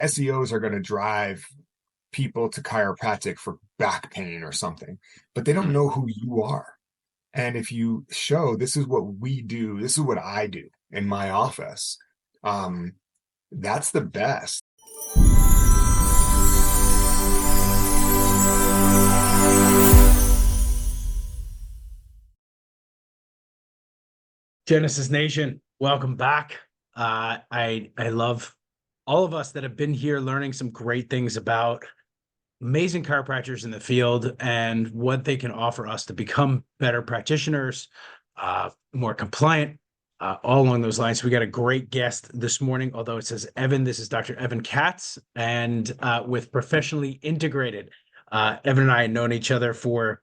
SEOs are going to drive people to chiropractic for back pain or something, but they don't know who you are. And if you show this is what we do, this is what I do in my office, that's the best. Genesis Nation, welcome back. I love all of us that have been here learning some great things about amazing chiropractors in the field and what they can offer us to become better practitioners, more compliant, all along those lines. We got a great guest this morning, although it says Evan. This is Dr. Evan Katz, and with Professionally Integrated. Evan and I had known each other for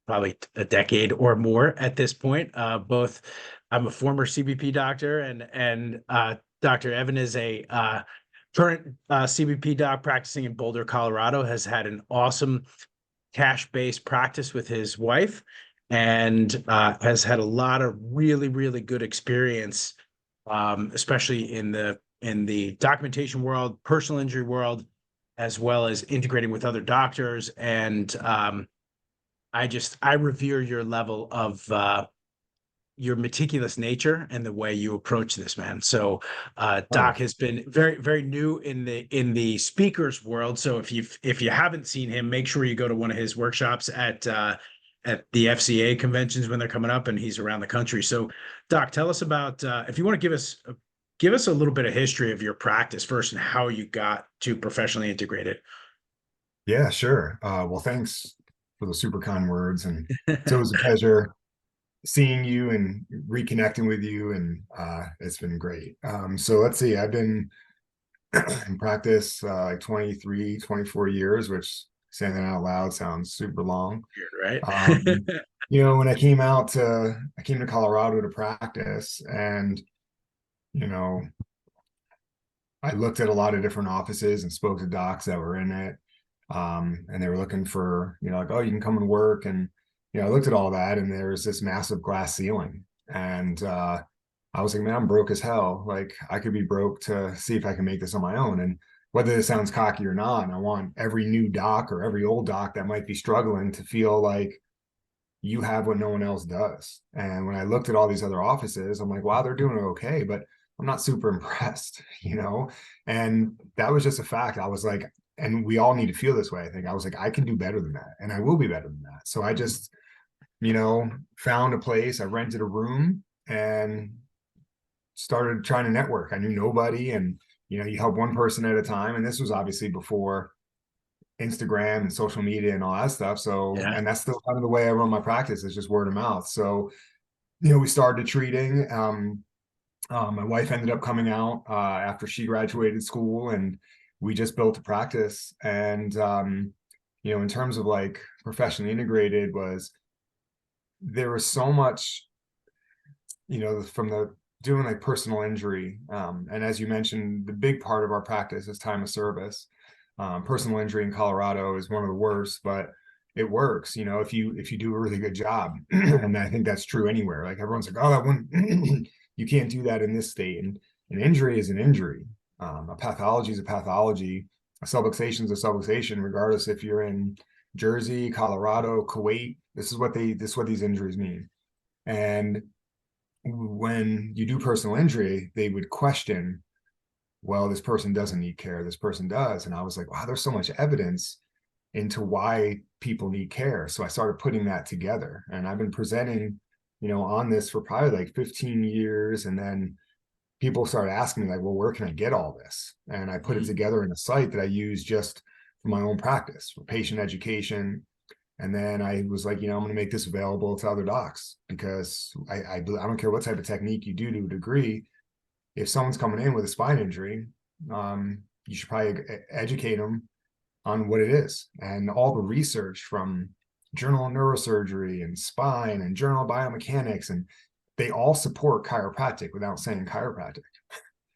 probably a decade or more at this point. Both, I'm a former CBP doctor, and Dr. Evan is a current CBP doc practicing in Boulder, Colorado. Has had an awesome cash-based practice with his wife, and has had a lot of really, really good experience, especially in the documentation world, personal injury world, as well as integrating with other doctors. And I revere your level of your meticulous nature and the way you approach this, man. So Doc has been very, very new in the speakers world. So if you haven't seen him, make sure you go to one of his workshops at the FCA conventions when they're coming up, and he's around the country. So Doc, tell us about if you want to give us a little bit of history of your practice first and how you got to Professionally Integrated. Yeah, sure. Well, thanks for the super kind words. And it's always a pleasure seeing you and reconnecting with you. And it's been great. So let's see, I've been in practice like 23, 24 years, which saying that out loud sounds super long. Weird, Um, right? when I came to Colorado to practice, and, I looked at a lot of different offices and spoke to docs that were in it. And they were looking for, like, oh, you can come and work. And, I looked at all that, and there was this massive glass ceiling. And I was like, man, I'm broke as hell. Like, I could be broke to see if I can make this on my own. And whether this sounds cocky or not, I want every new doc or every old doc that might be struggling to feel like you have what no one else does. And when I looked at all these other offices, I'm like, wow, they're doing okay, but I'm not super impressed, And that was just a fact. I was like, and we all need to feel this way. I think I was like, I can do better than that, and I will be better than that. So I just, found a place. I rented a room and started trying to network. I knew nobody, and you help one person at a time. And this was obviously before Instagram and social media and all that stuff. So, Yeah. and that's still kind of the way I run my practice, is just word of mouth. So, we started treating. My wife ended up coming out after she graduated school, and we just built a practice. And in terms of like Professionally Integrated, there was so much, from the doing like personal injury. And as you mentioned, the big part of our practice is time of service. Personal injury in Colorado is one of the worst, but it works, if you do a really good job. And I think that's true anywhere. Like, everyone's like, oh, that one, you can't do that in this state. And an injury is an injury. A pathology is a pathology. A subluxation is a subluxation, regardless if you're in Jersey, Colorado, Kuwait. This is what these injuries mean. And when you do personal injury, they would question, well, this person doesn't need care, this person does. And I was like, wow, there's so much evidence into why people need care. So I started putting that together, and I've been presenting, on this for probably like 15 years. And then people started asking me, like, well, where can I get all this? And I put it together in a site that I use just for my own practice, for patient education. And then I was like, I'm going to make this available to other docs, because I don't care what type of technique you do to a degree. If someone's coming in with a spine injury, you should probably educate them on what it is. And all the research from Journal of Neurosurgery and Spine and Journal of Biomechanics, and they all support chiropractic without saying chiropractic.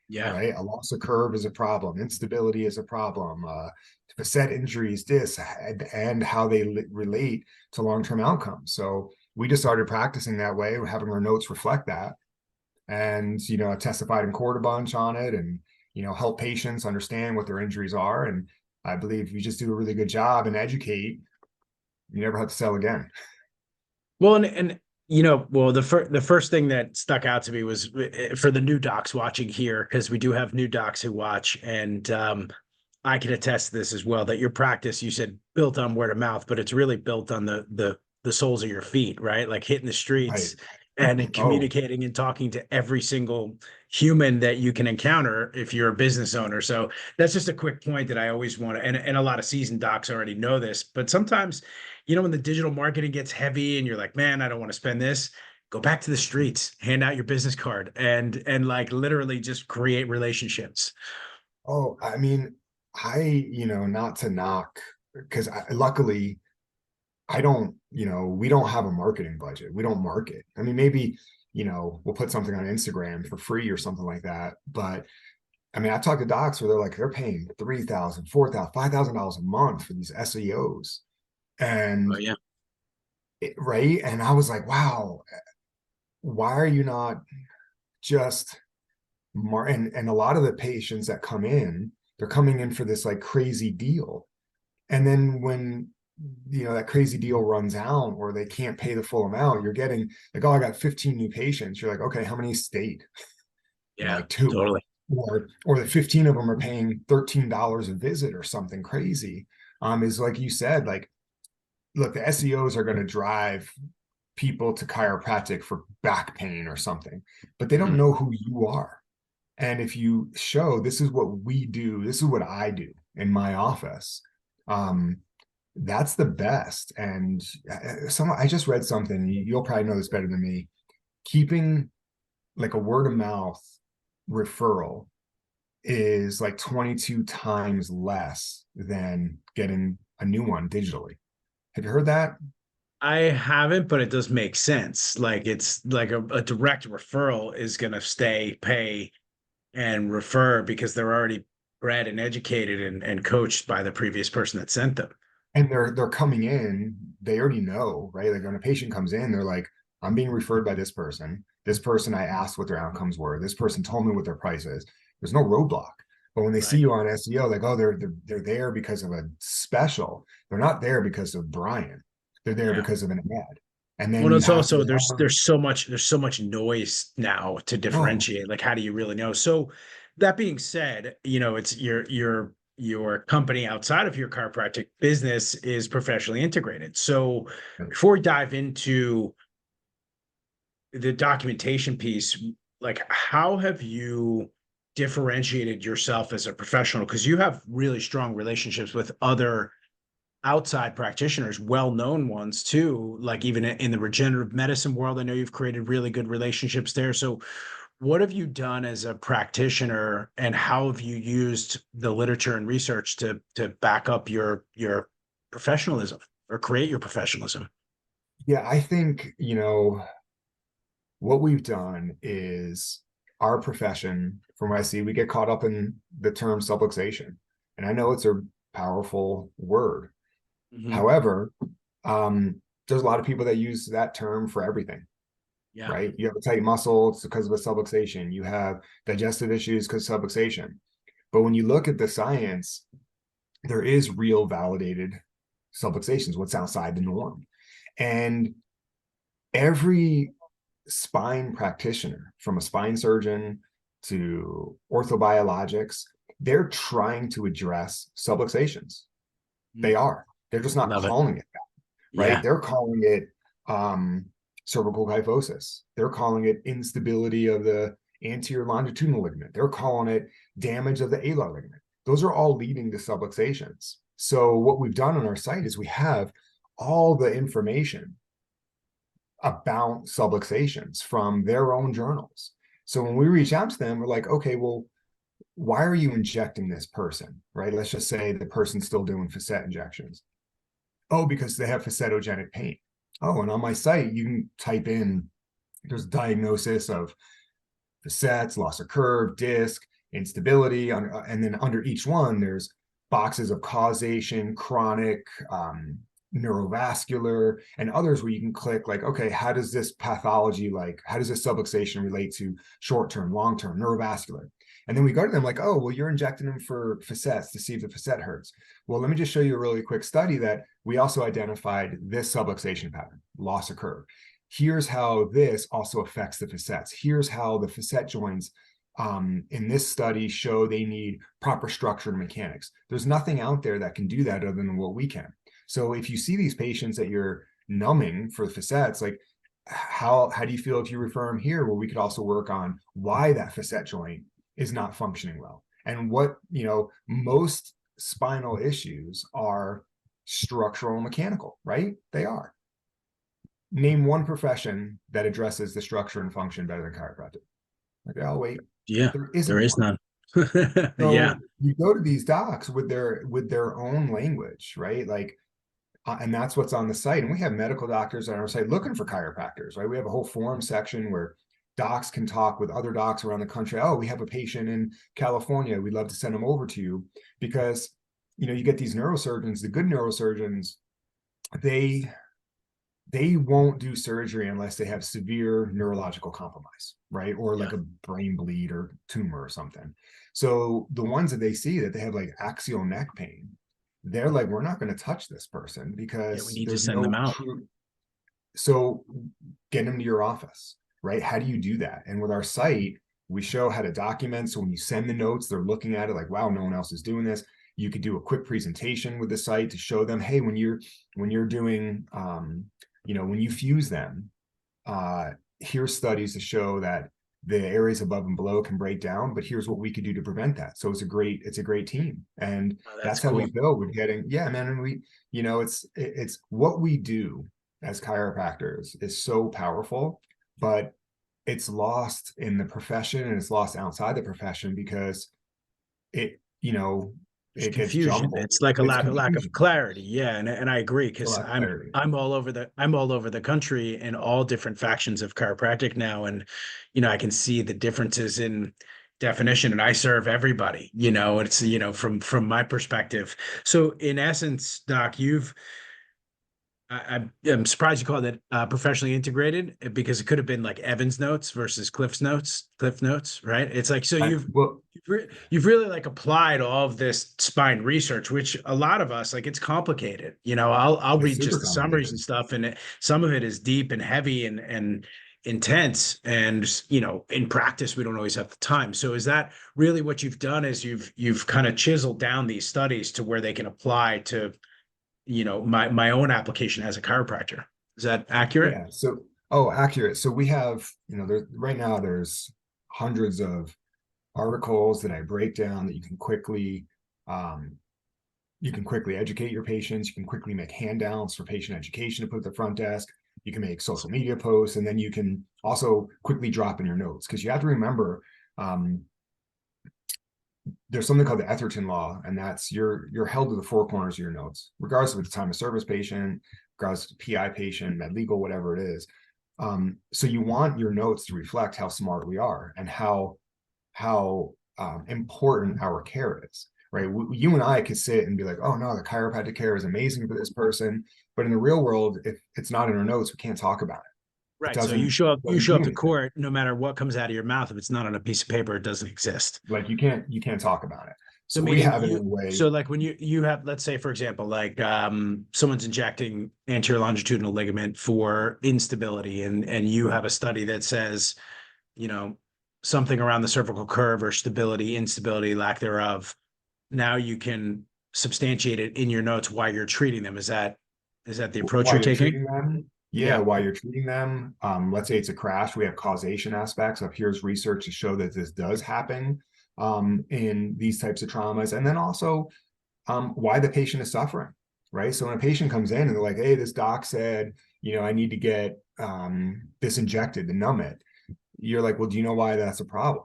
Yeah. Right. A loss of curve is a problem. Instability is a problem. Facet injuries, and how they relate to long-term outcomes. So we just started practicing that way, having our notes reflect that. And, I testified in court a bunch on it. And, help patients understand what their injuries are. And I believe if you just do a really good job and educate, you never have to sell again. Well, and well, the first thing that stuck out to me was for the new docs watching here, because we do have new docs who watch, and I can attest to this as well, that your practice, you said built on word of mouth, but it's really built on the soles of your feet, right? Like hitting the Right. streets and Oh, communicating and talking to every single human that you can encounter if you're a business owner. So that's just a quick point that I always want to, and a lot of seasoned docs already know this, but sometimes, when the digital marketing gets heavy and you're like, man, I don't want to spend this, go back to the streets, hand out your business card, and like literally just create relationships. oh, I mean, not to knock, because luckily I don't, we don't have a marketing budget. We don't market. I mean, maybe, we'll put something on Instagram for free or something like that. But I mean, I talked to docs where they're paying $3,000, $4,000, $5,000 a month for these SEOs. Oh And yeah. right. And I was like, wow, why are you not just and a lot of the patients that come in, they're coming in for this like crazy deal. And then when that crazy deal runs out or they can't pay the full amount, you're getting like, oh, I got 15 new patients. You're like, okay, how many stayed? Yeah, Like two. totally. Or the 15 of them are paying $13 a visit or something crazy. Is like you said, like, look, the SEOs are going to drive people to chiropractic for back pain or something, but they don't Mhm. know who you are. And if you show this is what we do, this is what I do in my office, um, that's the best. And I just read something, you'll probably know this better than me. Keeping like a word of mouth referral is like 22 times less than getting a new one digitally. Have you heard that? I haven't, but it does make sense. Like it's like a direct referral is going to stay, pay, and refer because they're already bred and educated and coached by the previous person that sent them. And they're coming in, they already know, right? Like when a patient comes in, they're like, I'm being referred by this person. This person, I asked what their outcomes were. This person told me what their price is. There's no roadblock. But when they see Right. you on SEO, like, oh, they're there because of a special. They're not there because of Brian. They're there Yeah. because of an ad. And then Well, you it's have to also tell them, there's so much noise now to oh, differentiate. Like, how do you really know? So that being said, it's your company outside of your chiropractic business is professionally integrated. So before we dive into the documentation piece, like how have you differentiated yourself as a professional? Because you have really strong relationships with other outside practitioners, well-known ones too, like even in the regenerative medicine world. I know you've created really good relationships there. So what have you done as a practitioner and how have you used the literature and research to back up your professionalism or create your professionalism? yeah, I think, what we've done is our profession, from what I see, we get caught up in the term subluxation. And I know it's a powerful word. Mhm. However, there's a lot of people that use that term for everything, Yeah. right? You have a tight muscle, it's because of a subluxation. You have digestive issues because of subluxation. But when you look at the science, there is real validated subluxations, what's outside the norm. And every spine practitioner, from a spine surgeon to orthobiologics, they're trying to address subluxations. They Mm. are. They're just not Love it. calling it that, right? Yeah. They're calling it cervical kyphosis. They're calling it instability of the anterior longitudinal ligament. They're calling it damage of the alar ligament. Those are all leading to subluxations. So what we've done on our site is we have all the information about subluxations from their own journals. So when we reach out to them, we're like, okay, well, why are you injecting this person, right? Let's just say the person's still doing facet injections. Oh, because they have facetogenic pain. Oh, and on my site, you can type in, there's diagnosis of facets, loss of curve, disc, instability. And then under each one, there's boxes of causation, chronic, neurovascular, and others where you can click like, okay, how does this pathology, like, how does this subluxation relate to short-term, long-term, neurovascular? And then we go to them like, oh, well, you're injecting them for facets to see if the facet hurts. Well, let me just show you a really quick study that we also identified this subluxation pattern, loss of curve. Here's how this also affects the facets. Here's how the facet joints in this study show they need proper structure and mechanics. There's nothing out there that can do that other than what we can. So if you see these patients that you're numbing for the facets, like how do you feel if you refer them here? Well, we could also work on why that facet joint is not functioning well. And what, most spinal issues are structural and mechanical, right? They are. Name one profession that addresses the structure and function better than chiropractic. Like, oh, wait, Yeah, there there isn't is one. none. Yeah. So you go to these docs with their own language, right? Like, and that's what's on the site. And we have medical doctors on our site looking for chiropractors, right? We have a whole forum section where docs can talk with other docs around the country. Oh, we have a patient in California. We'd love to send them over to you, because, you get these neurosurgeons, the good neurosurgeons, they won't do surgery unless they have severe neurological compromise, right? Or like a brain bleed or tumor or something. So the ones that they see that they have like axial neck pain, they're like, we're not going to touch this person We because need to there's send them no out. true. So get them to your office, right? How do you do that? And with our site, we show how to document. So when you send the notes, they're looking at it like, wow, no one else is doing this. You could do a quick presentation with the site to show them, hey, when you're doing, when you fuse them, here's studies to show that the areas above and below can break down, but here's what we could do to prevent that. So it's a great team. And That's that's how we cool. build. We're getting, yeah, man. And we, it's what we do as chiropractors is so powerful, but it's lost in the profession and it's lost outside the profession because it, There's it gets confusion. jumbled. It's like a It's lack of confusion. clarity. Yeah, and I agree, A because lot of clarity. I'm all over the country in all different factions of chiropractic now, and I can see the differences in definition, and I serve everybody. It's from my perspective. So in essence, Doc, I'm surprised you called it professionally integrated, because it could have been like Evan's notes versus Cliff notes, right? It's like, so Well, you've really like applied all of this spine research, which a lot of us, like, it's complicated. I'll it's read super just the summaries complicated. and stuff, and some of it is deep and heavy and intense, and in practice we don't always have the time. So is that really what you've done? Is you've kind of chiseled down these studies to where they can apply to my own application as a chiropractor? Is that accurate? Yeah. So, oh, accurate. So we have, right now there's hundreds of articles that I break down that um, you can quickly educate your patients. You can quickly make handouts for patient education to put at the front desk. You can make social media posts, and then you can also quickly drop in your notes, because you have to remember, um, there's something called the Etherton law, and that's you're held to the four corners of your notes, regardless of it's a time of service patient, regardless of PI patient, med legal, whatever it is. So you want your notes to reflect how smart we are and how important our care is, right? You and I could sit and be like, oh no, the chiropractic care is amazing for this person, but in the real world, if it's not in our notes, we can't talk about it. It Right. So doesn't you doesn't show do up to anything. court, no matter what comes out of your mouth. If it's not on a piece of paper, it doesn't exist. Like you can't talk about it. So So we meaning have it in a way. so like when you have, let's say, for example, like someone's injecting anterior longitudinal ligament for instability, and you have a study that says, you know, something around the cervical curve or stability, instability, lack thereof. Now you can substantiate it in your notes while you're treating them. Is that the approach While you're you're taking? treating them, yeah, Yeah. while you're treating them, let's say it's a crash, we have causation aspects of here's research to show that this does happen in these types of traumas, and then also why the patient is suffering, right? So when a patient comes in and they're like, hey, this doc said, I need to get this injected to numb it. You're like, well, do you know why that's a problem?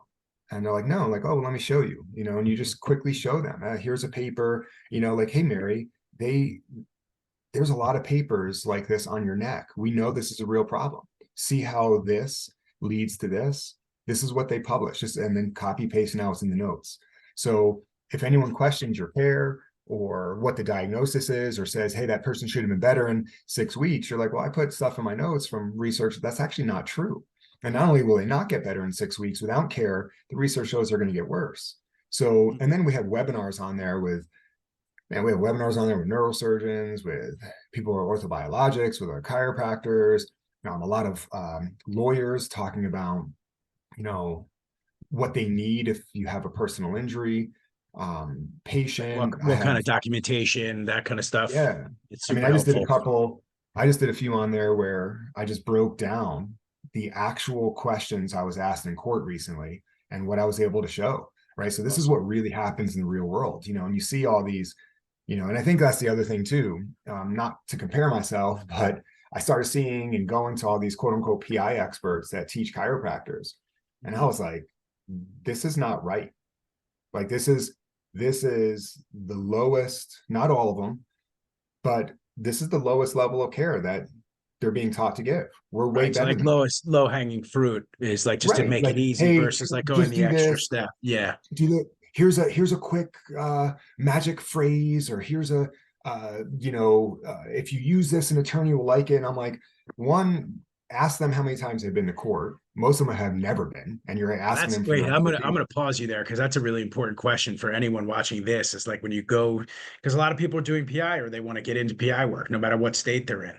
And they're like, no. I'm like, oh, well, let me show you, and you just quickly show them, here's a paper, like, hey, Mary, there's a lot of papers like this on your neck. We know this is a real problem. See how this leads to this? This is what they publish. Just and then copy paste now it's in the notes. So if anyone questions your care or what the diagnosis is, or says, hey, that person should have been better in 6 weeks, you're like, well, I put stuff in my notes from research that's actually not true. And not only will they not get better in 6 weeks without care, the research shows they're going to get worse. So, and then we have webinars on there with, man, we have webinars on there with neurosurgeons, with people who are orthobiologics, with our chiropractors, a lot of lawyers talking about, you know, what they need if you have a personal injury, patient. I What kind have, of documentation, that kind of stuff. yeah. It's I mean, super helpful. I just did a few on there where I just broke down the actual questions I was asked in court recently and what I was able to show. Right. So this is Awesome. what really happens in the real world, and you see all these, and I think that's the other thing too, not to compare myself, but I started seeing and going to all these quote unquote PI experts that teach chiropractors. And I was like, this is not right. Like this is the lowest, not all of them, but this is the lowest level of care that they're being taught to give. We're way Right. So better like than that. lowest low hanging fruit is like just to Right. make it Like, easy hey, versus like going just the do extra this, step. Yeah. do the here's a quick magic phrase, or here's a if you use this, an attorney will like it. And I'm like, one, ask them how many times they've been to court. Most of them have never been, and you're asking That's them for great. their I'm education. gonna pause you there because that's a really important question for anyone watching this. It's like when you go, because a lot of people are doing PI or they want to get into PI work, no matter what state they're in.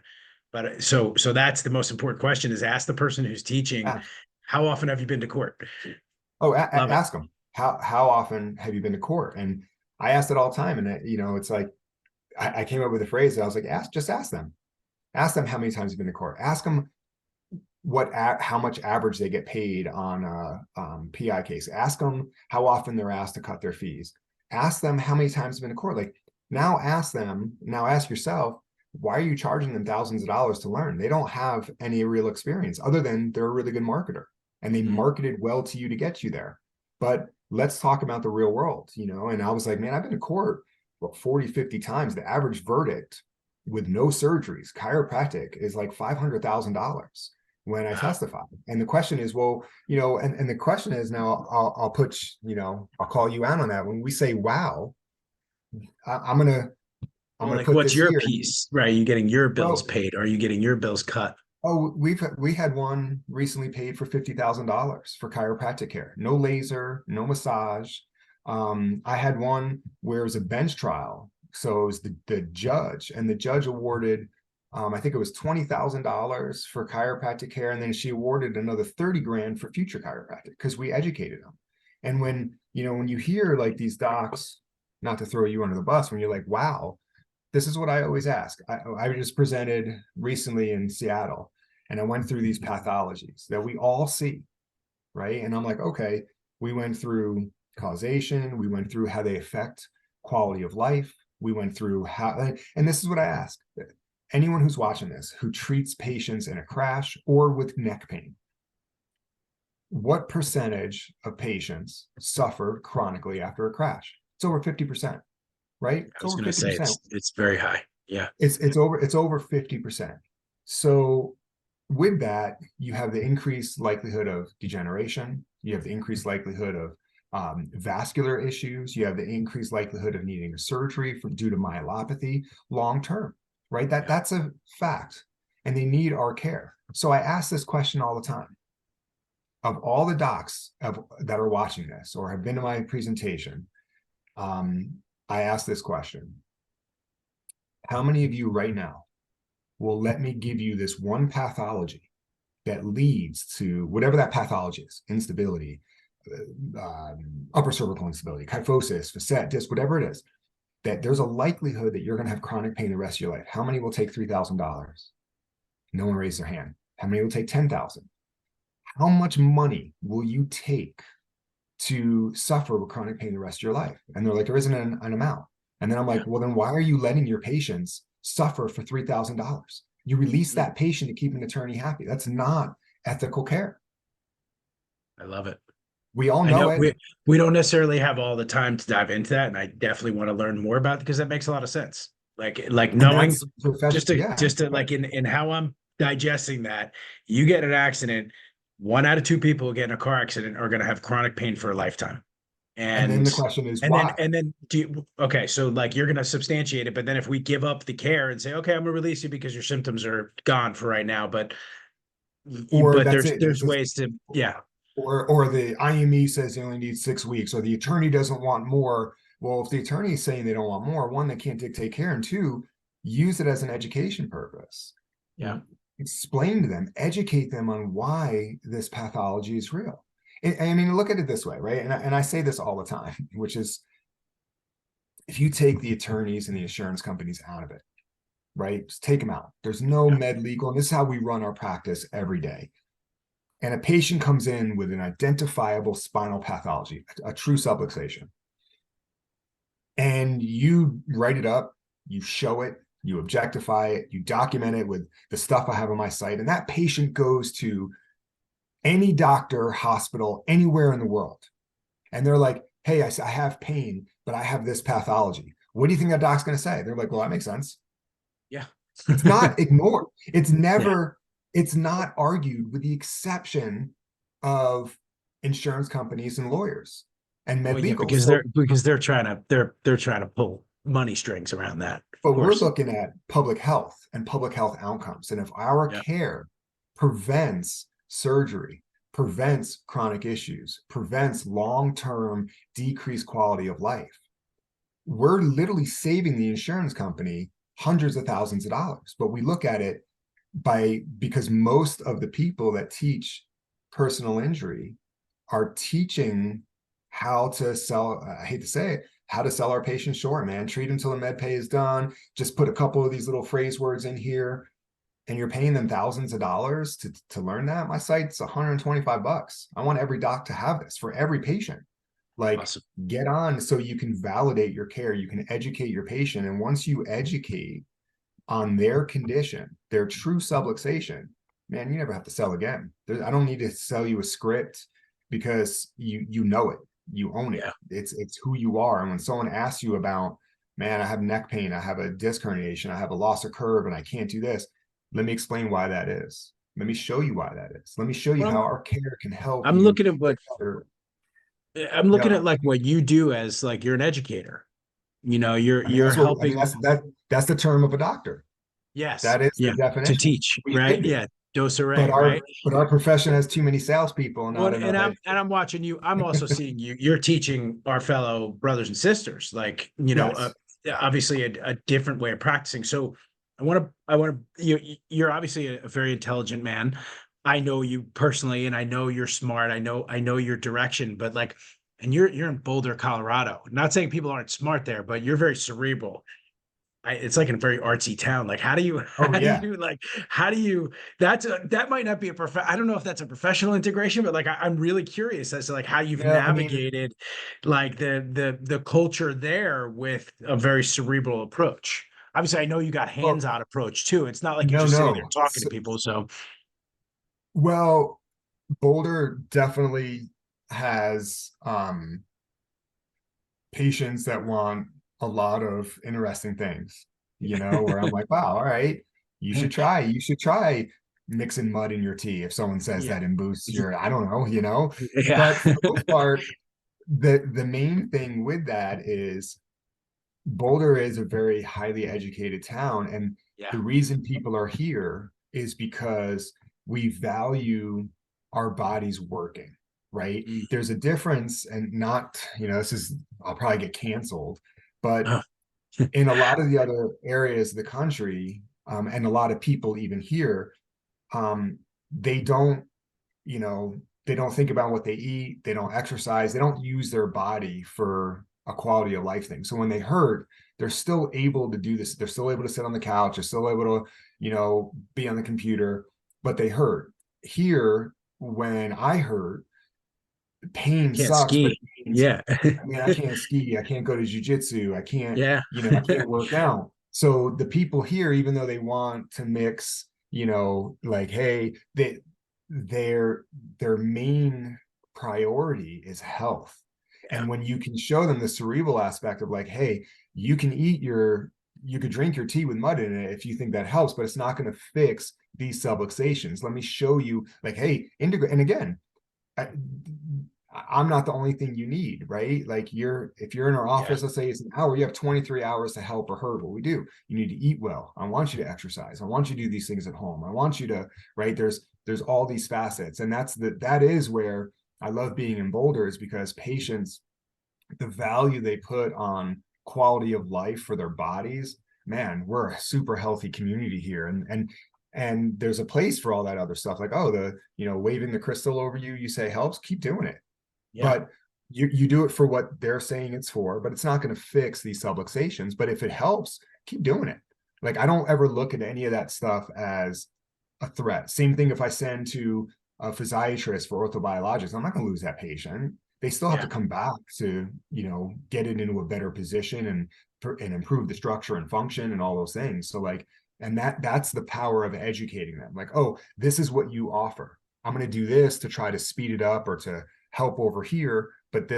But so that's the most important question is ask the person who's teaching, Ask. how often have you been to court? Oh, Love it. ask them how often have you been to court? And I asked it all the time, and it's like I came up with a phrase that I was like, ask them how many times you've been to court. Ask them how much average they get paid on a PI case. Ask them how often they're asked to cut their fees. Ask them how many times they've been to court. Like, now ask yourself, why are you charging them thousands of dollars to learn? They don't have any real experience other than they're a really good marketer and they Mhm. marketed well to you to get you there. But let's talk about the real world, And I was like, man, I've been to court 40, 50 times. The average verdict with no surgeries, chiropractic, is like $500,000 when I Wow. testify. And the question is, well, and the question is now, I'll call you out on that. When we say, wow, I'm gonna Well, like put what's this your here. piece? Right. Are you getting your bills Well, paid? Or are you getting your bills cut? oh, we had one recently paid for $50,000 for chiropractic care. No laser, no massage. I had one where it was a bench trial. So it was the judge, and the judge awarded, I think it was $20,000 for chiropractic care, and then she awarded another 30 grand for future chiropractic because we educated them. And when you hear like these docs, not to throw you under the bus, when you're like, wow, this is what I always ask. I just presented recently in Seattle, and I went through these pathologies that we all see, right? And I'm like, okay, we went through causation, we went through how they affect quality of life, we went through how, and this is what I ask anyone who's watching this who treats patients in a crash or with neck pain. What percentage of patients suffer chronically after a crash? It's over 50%, right? I It's was over gonna say 50%. it's very high. Yeah. It's over 50%. So with that, you have the increased likelihood of degeneration, you have the increased likelihood of vascular issues, you have the increased likelihood of needing a surgery due to myelopathy long term, right? Yeah. That's a fact, and they need our care. So I ask this question all the time of all the docs that are watching this or have been to my presentation. I ask this question: how many of you right now will let me give you this one pathology that leads to whatever that pathology is, instability, upper cervical instability, kyphosis, facet, disc, whatever it is, that there's a likelihood that you're going to have chronic pain the rest of your life. How many will take $3,000? No one raised their hand. How many will take 10,000? How much money will you take to suffer with chronic pain the rest of your life? And they're like, there isn't an amount. And then I'm Yeah. like, well, then why are you letting your patients suffer for $3,000? You release Mhm. that patient to keep an attorney happy. That's not ethical care. I love it. We all I know know it. we don't necessarily have all the time to dive into that, and I definitely want to learn more about it because that makes a lot of sense. Like And knowing that's profession. Yeah. just to like in how I'm digesting that, you get an accident, 1 out of 2 people who get in a car accident are going to have chronic pain for a lifetime. And then And the question is why? okay, so like you're going to substantiate it, but then if we give up the care and say, okay, I'm going to release you because your symptoms are gone for right now, but Or but that's it. That's there's just, ways to, yeah, or the IME says they only need 6 weeks, or the attorney doesn't want more. Well, if the attorney is saying they don't want more, one, they can't dictate care, and two, use it as an education purpose. yeah, Explain to them, educate them on why this pathology is real. I mean, look at it this way, right? And I say this all the time, which is, if you take the attorneys and the insurance companies out of it, right? Just take them out. There's no yeah, med legal, and this is how we run our practice every day. And a patient comes in with an identifiable spinal pathology, a true subluxation, and you write it up, you show it, you objectify it, you document it with the stuff I have on my site, and that patient goes to any doctor, hospital, anywhere in the world, and they're like, hey, I have pain, but I have this pathology. What do you think that doc's going to say? They're like, well, that makes sense. yeah, It's not ignored. It's yeah. never, it's not argued, with the exception of insurance companies and lawyers and med Well, yeah, legal. So, because they're trying to pull money strings around that, of but we're course. looking at public health and public health outcomes. And if our Yeah, care prevents surgery, prevents chronic issues, prevents long-term decreased quality of life, we're literally saving the insurance company hundreds of thousands of dollars. But we look at it because most of the people that teach personal injury are teaching how to sell, I hate to say it, how to sell our patients short, man. Treat them till the med pay is done. Just put a couple of these little phrase words in here, and you're paying them thousands of dollars to learn that. My site's $125. I want every doc to have this for every patient. Like, awesome. get on so you can validate your care, you can educate your patient. And once you educate on their condition, their true subluxation, man, you never have to sell again. I don't need to sell you a script, because you know it, you own it. Yeah. It's who you are. And when someone asks you about, man, I have neck pain, I have a disc herniation, I have a loss of curve, and I can't do this, let me explain why that is. Let me show you why that is. Let me show you Well, how our care can help I'm you looking at get what better. I'm looking Yeah, at like what you do as like you're an educator. You know, I mean, you're helping. that's the term of a doctor. Yes. That is the Yeah. To definition. teach, We right? lived it. Yeah. Dose array, right? But our profession has too many salespeople and Well, not enough and educators. I'm watching you. I'm also seeing you. You're teaching our fellow brothers and sisters, like Yes. obviously a different way of practicing. So I want to. You're obviously a very intelligent man. I know you personally, and I know you're smart. I know your direction, but like, and you're in Boulder, Colorado. Not saying people aren't smart there, but you're very cerebral. It's like in a very artsy town. Like, Oh yeah. how do you, that might not be I don't know if that's a professional integration, but like, I'm really curious as to like how you've Yeah. I mean, navigated like the culture there with a very cerebral approach. Obviously, I know you got well, hands-on approach too. It's not like you're no, just sitting there no. talking to people. So Well, Boulder definitely has patients that want a lot of interesting things, where I'm like, wow, all right, you should try mixing mud in your tea, if someone says yeah, that, and boosts your, I don't know. yeah, But for the most part, the main thing with that is Boulder is a very highly educated town. And yeah. the reason people are here is because we value our bodies working, right? Mm. There's a difference, and not, I'll probably get canceled, but Oh, in a lot of the other areas of the country, and a lot of people even here, they don't, they don't think about what they eat, they don't exercise, they don't use their body for a quality of life thing. So when they hurt, they're still able to do this. They're still able to sit on the couch, they're still able to, be on the computer, but they hurt. Here, when I hurt, pain can't sucks, but ski. it means, Yeah, I mean, I can't ski, I can't go to jujitsu, I can't, yeah, I can't work out. So the people here, even though they want to mix, like, hey, their their main priority is health. yeah, And when you can show them the cerebral aspect of, like, hey, you can you could drink your tea with mud in it if you think that helps, but it's not going to fix these subluxations. Let me show you, like, hey, integrate. And again, I, I'm not the only thing you need, right? Like, if you're in our yeah, office, let's say it's an hour, you have 23 hours to help or hurt. What we do, you need to eat well. I want you to exercise. I want you to do these things at home. I want you to, right? there's all these facets. And that is where I love being in Boulder, is because patients, the value they put on quality of life for their bodies, man, we're a super healthy community here. And there's a place for all that other stuff. Like, oh, waving the crystal over you, you say helps, keep doing it. Yeah. But you do it for what they're saying it's for, but it's not going to fix these subluxations. But if it helps, keep doing it. Like, I don't ever look at any of that stuff as a threat. Same thing if I send to a physiatrist for orthobiologics, I'm not going to lose that patient. They still have Yeah. to come back to, get it into a better position and improve the structure and function and all those things. So like, and that's the power of educating them. Like, oh, this is what you offer. I'm going to do this to try to speed it up or to help over here, but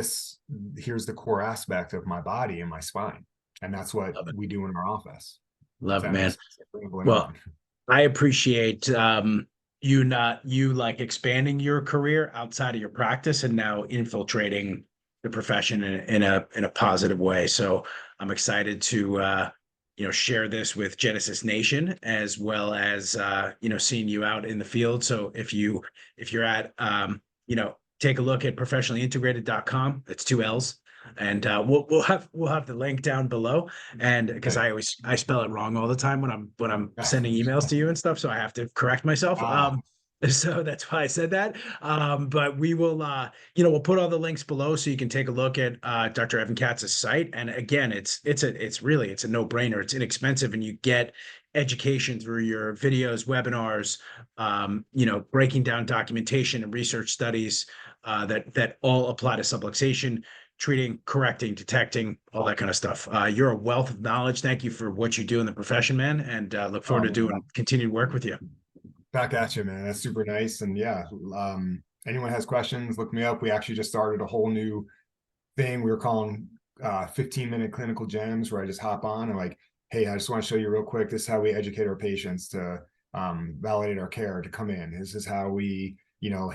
here's the core aspect of my body and my spine. And that's what Love it. we do in our office. Does Love it, that make man. sense? Rambling Well, on. I appreciate you like expanding your career outside of your practice and now infiltrating the profession in a positive way. So I'm excited to share this with Genesis Nation, as well as seeing you out in the field. So if you're at take a look at professionallyintegrated.com. It's 2 L's. And we'll have the link down below, and because Okay. I spell it wrong all the time when I'm sending emails to you and stuff, so I have to correct myself. Ah, So that's why I said that. But we will we'll put all the links below so you can take a look at Dr. Evan Katz's site. And again, it's a no-brainer. It's inexpensive, and you get education through your videos, webinars, breaking down documentation and research studies that all apply to subluxation, treating, correcting, detecting, all that kind of stuff. You're a wealth of knowledge. Thank you for what you do in the profession, man, and look forward to man, doing continued work with you. back at you, man. That's super nice. And yeah, anyone has questions, look me up. We actually just started a whole new thing we were calling 15-minute clinical gems, where I just hop on and like, hey, I just want to show you real quick. This is how we educate our patients to validate our care to come in. This is how we,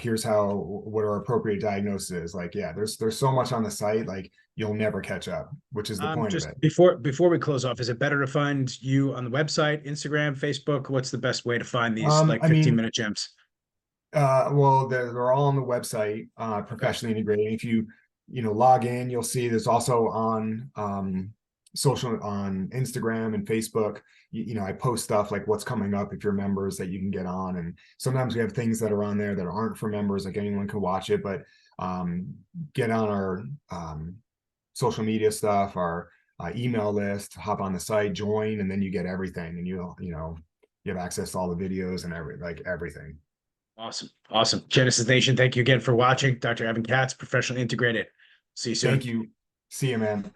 here's what our appropriate diagnosis is. Like, yeah, there's so much on the site, like you'll never catch up, which is the point of Just it. before we close off, is it better to find you on the website, Instagram, Facebook? What's the best way to find these like I 15 mean, minute gems? well, they're all on the website, Okay. professionally integrating. If you, log in, you'll see there's also on social, on Instagram and Facebook. I post stuff like what's coming up if you're members that you can get on. And sometimes we have things that are on there that aren't for members, like anyone can watch it, but get on our social media stuff, our email list, hop on the site, join, and then you get everything. And you have access to all the videos and everything. Awesome. Awesome. Genesis Nation, thank you again for watching. Dr. Evan Katz, Professionally Integrated. See you Thank soon. you. See you, man.